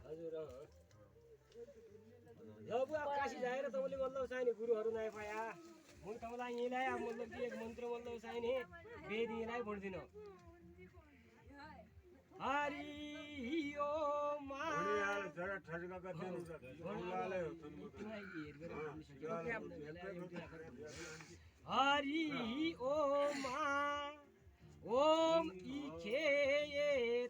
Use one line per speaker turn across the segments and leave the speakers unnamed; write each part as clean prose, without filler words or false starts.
हजुर ल बुवा काशी जाएर तपाईँले मतलब चाहिने गुरुहरू नयाँ पाया म तपाईँलाई यहीँलाई अब मतलब कि एक मन्त्र मतलब चाहिने वेद यहीँलाई भनिदिनु हरि ओम हरि ओम ओम इखे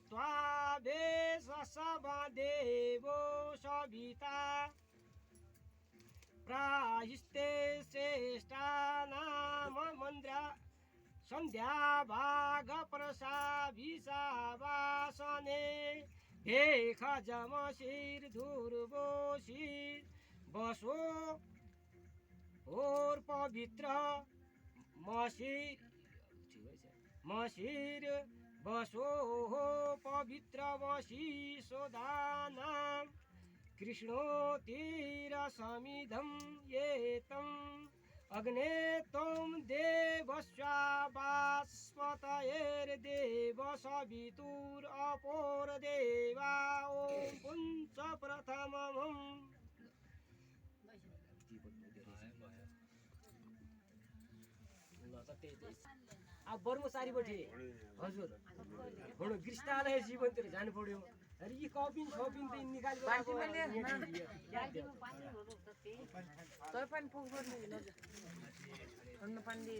त्वाभे ससवदेवो सविता प्राहिस्ते श्रेष्ठा नाम मन्द्रा संध्या भाग प्रसाभिषावासने भेख जमशिर धुर्वोशिर बसो और पवित्र मशिर बसो हो पवित्र वशी सोदानाम कृष्णो तीर समिधम ये तम अग्ने तम देवस्वास्पतयेर्देव सवितुर अपोर देवा ओम पुंच प्रथमम् अब बर्मो सारीपट्टि हजुर भनौँ ग्रीष्मालय जीवनतिर जानु पर्यो अरे यी कपिन छपिन त निकालेर
पानी